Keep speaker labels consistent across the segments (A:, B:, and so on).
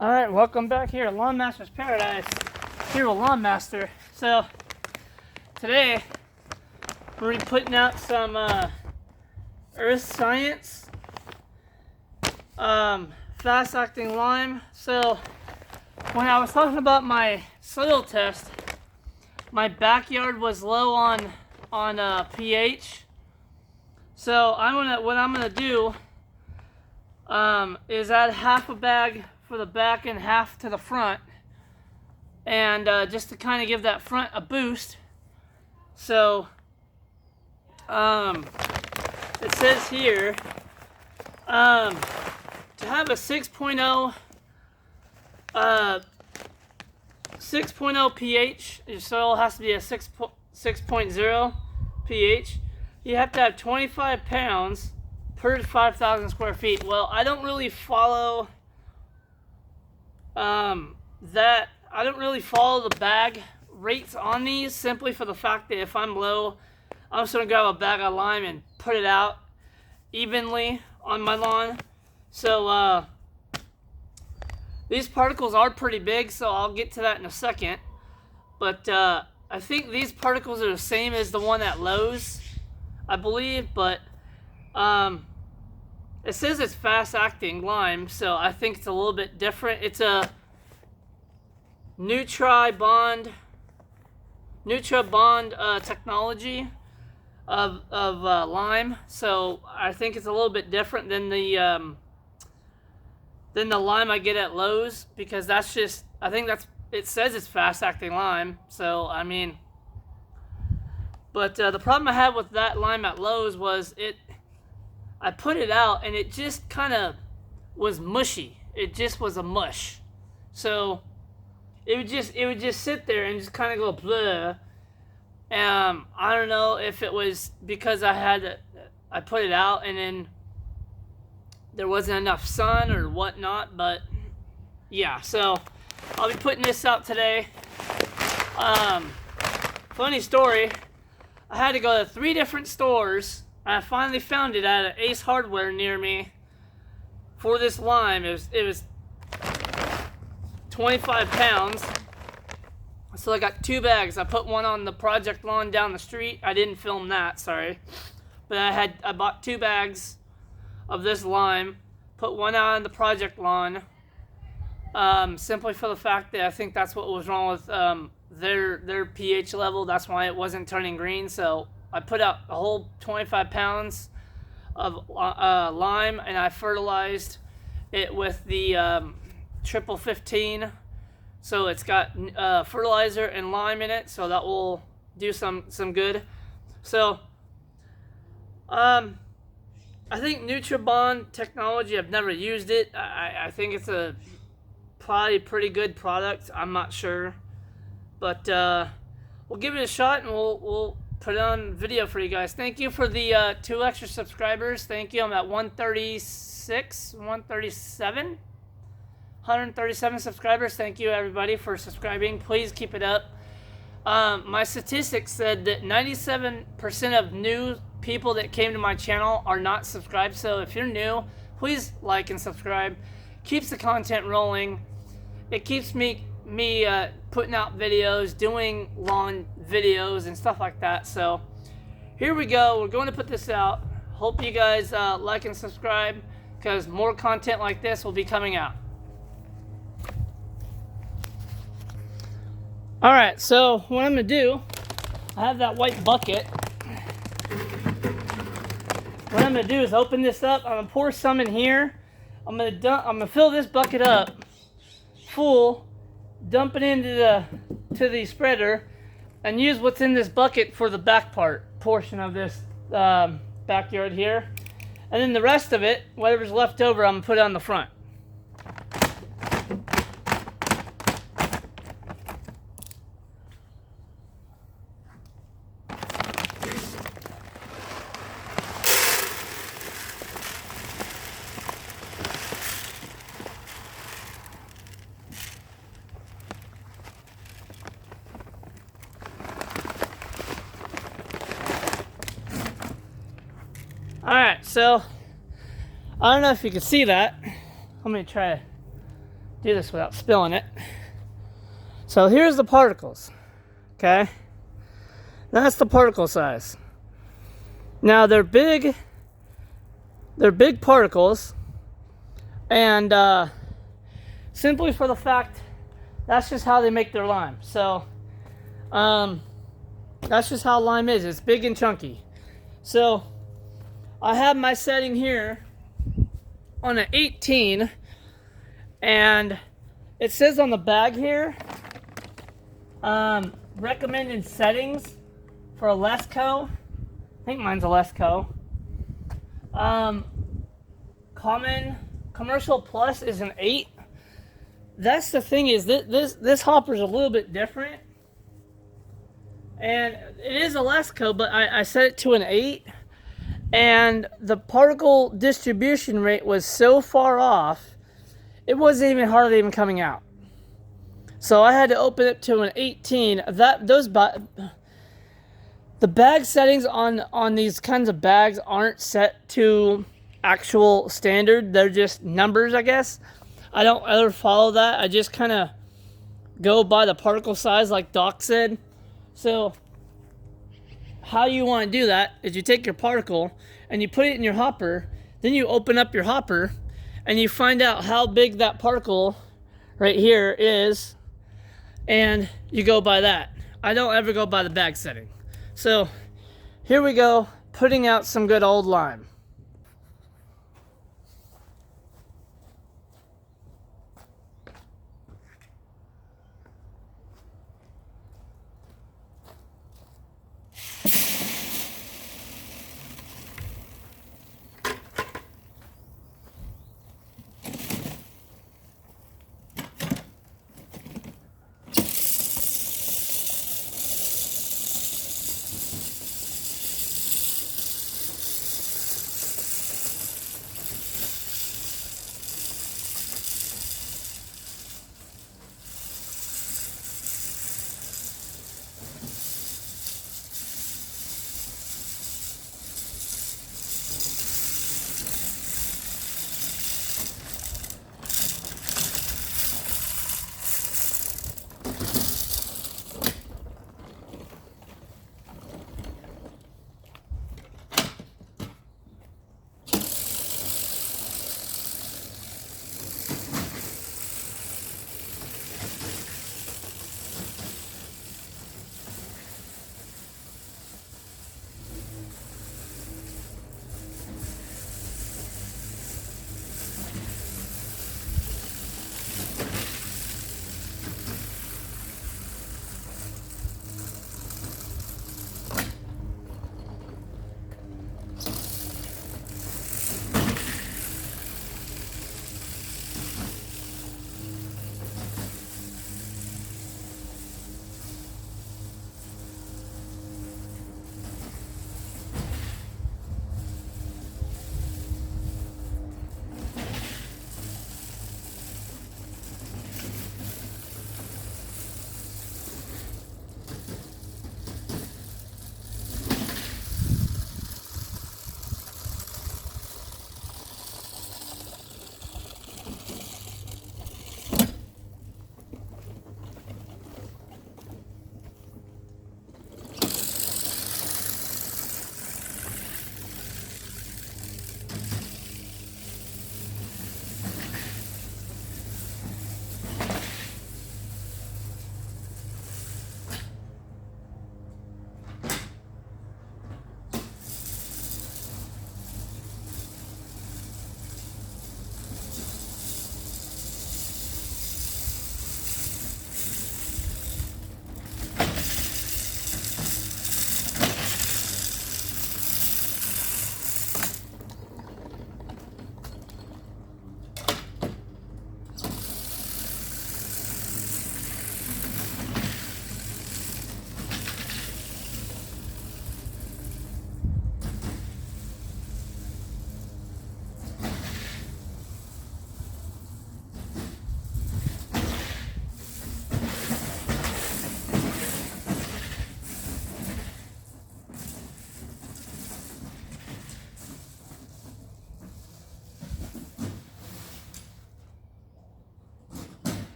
A: Alright, welcome back here at Lawn Master's Paradise. Here with Lawn Master. So, today, we're going to be putting out some Earth Science fast-acting lime. So, when I was talking about my soil test, my backyard was low on pH. So, what I'm gonna do is add half a bag for the back and half to the front, and just to kind of give that front a boost. So it says here to have a 6.0 pH, your soil has to be a 6.0 pH. You have to have 25 pounds per 5,000 square feet. Well, I don't really follow that. I don't really follow the bag rates on these, simply for the fact that if I'm low, I'm just gonna grab a bag of lime and put it out evenly on my lawn. So these particles are pretty big, so I'll get to that in a second. But I think these particles are the same as the one at Lowe's, I believe, but it says it's fast-acting lime, so I think it's a little bit different. It's a NutriBond technology of lime, so I think it's a little bit different than the lime I get at Lowe's, because that's just, I think that's, it says it's fast-acting lime, so I mean, but the problem I had with that lime at Lowe's was I put it out and it just kind of was mushy. It just was a mush. So it would just sit there and just kind of go blah. I don't know if it was because I put it out and then there wasn't enough sun or whatnot, but yeah. So I'll be putting this out today. Funny story. I had to go to 3 different stores. I finally found it at an Ace Hardware near me for this lime. It was 25 pounds. So I got 2 bags. I put one on the project lawn down the street. I didn't film that, sorry. But I bought 2 bags of this lime. Put one out on the project lawn. Simply for the fact that I think that's what was wrong with their pH level. That's why it wasn't turning green. So I put out a whole 25 pounds of lime, and I fertilized it with the triple 15. So it's got fertilizer and lime in it, so that will do some good. So I think NutriBond technology, I've never used it. I think it's probably a pretty good product. I'm not sure, but we'll give it a shot, and we'll put it on video for you guys. Thank you for the 2 extra subscribers. Thank you. I'm at 137 subscribers. Thank you, everybody, for subscribing. Please keep it up. My statistics said that 97% of new people that came to my channel are not subscribed. So if you're new, please like and subscribe. Keeps the content rolling. It keeps me putting out videos, doing lawn videos and stuff like that. So here we go. We're going to put this out. Hope you guys like and subscribe, because more content like this will be coming out. Alright, so what I'm going to do, I have that white bucket. What I'm going to do is open this up. I'm going to pour some in here. I'm going to fill this bucket up full, dump it into the spreader, and use what's in this bucket for the back portion of this backyard here. And then the rest of it, whatever's left over, I'm going to put on the front. Alright, so I don't know if you can see that. Let me try to do this without spilling it. So here's the particles, okay? That's the particle size. Now they're big particles, and simply for the fact that's just how they make their lime. So that's just how lime is. It's big and chunky. So I have my setting here on an 18, and it says on the bag here, recommended settings for a Lesco. I think mine's a Lesco. Common commercial plus is an 8. That's the thing, is this hopper's a little bit different, and it is a Lesco, but I set it to an 8, and the particle distribution rate was so far off, it wasn't even hardly even coming out. So I had to open it to an 18. The bag settings on these kinds of bags aren't set to actual standard. They're just numbers, I guess. I don't ever follow that. I just kind of go by the particle size like Doc said. So how you want to do that is you take your particle and you put it in your hopper. Then you open up your hopper and you find out how big that particle right here is, and you go by that. I don't ever go by the bag setting. So here we go, putting out some good old lime.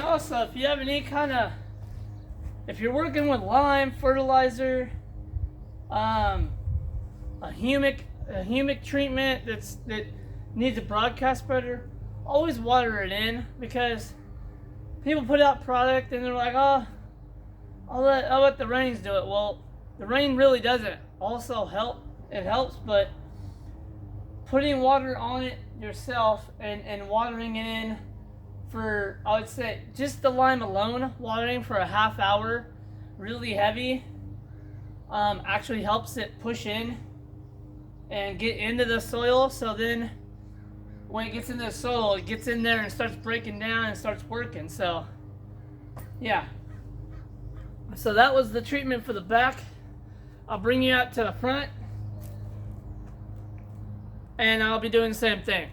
A: also, if you have any kind of, if you're working with lime, fertilizer, a humic treatment that needs a broadcast spreader, always water it in, because people put out product and they're like, oh, I'll let the rains do it. Well, the rain really doesn't also help. It helps, but putting water on it yourself and watering it in for, I would say, just the lime alone, watering for a half hour, really heavy, actually helps it push in and get into the soil. So then when it gets into the soil, it gets in there and starts breaking down and starts working. So yeah, so that was the treatment for the back. I'll bring you out to the front and I'll be doing the same thing.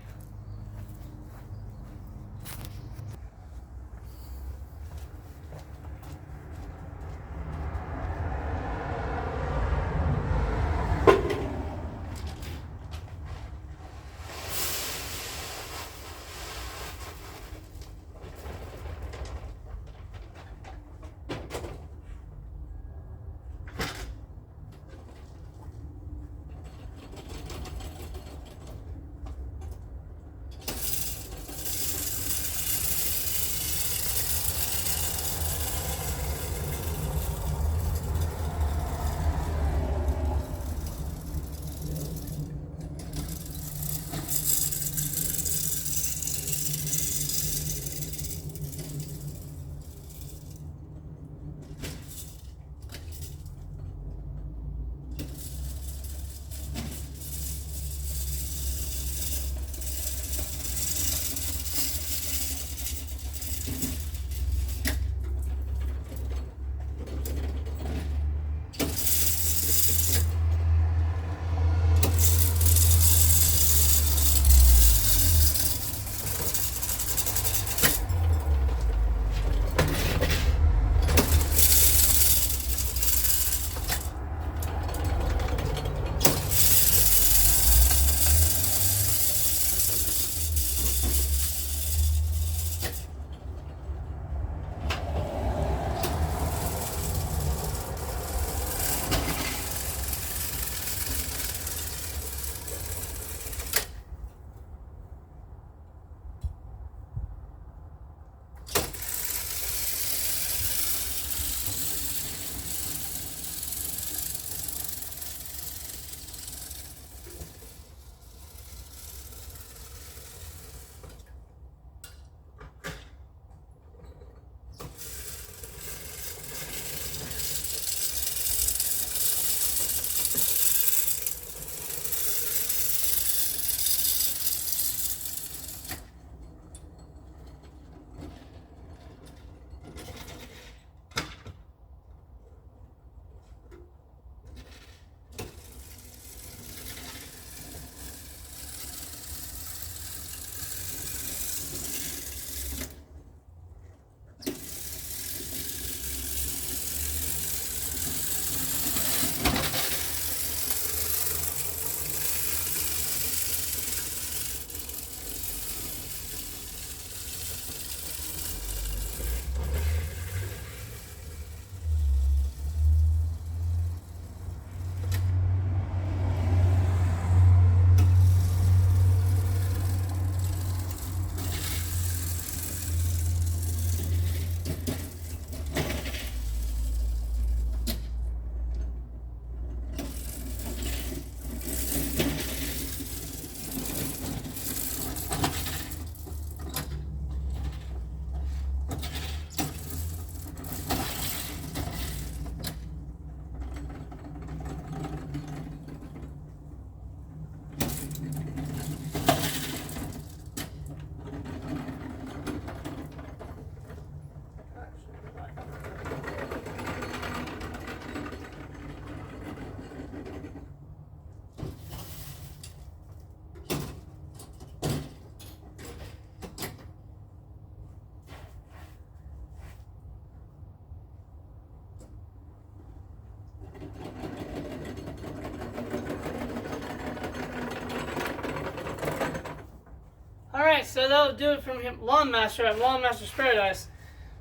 A: Alright, so that'll do it from Lawn Master at Lawn Master's Paradise.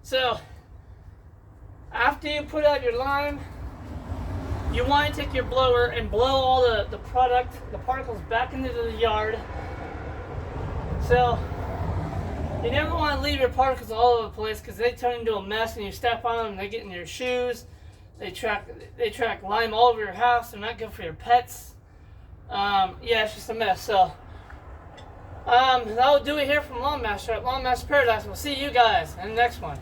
A: So, after you put out your lime, you want to take your blower and blow all the particles back into the yard. So, you never want to leave your particles all over the place because they turn into a mess and you step on them, they get in your shoes. They track lime all over your house. They're not good for your pets. Yeah, it's just a mess. So, that'll do it here from Lawn Master at Lawn Master Paradise. We'll see you guys in the next one.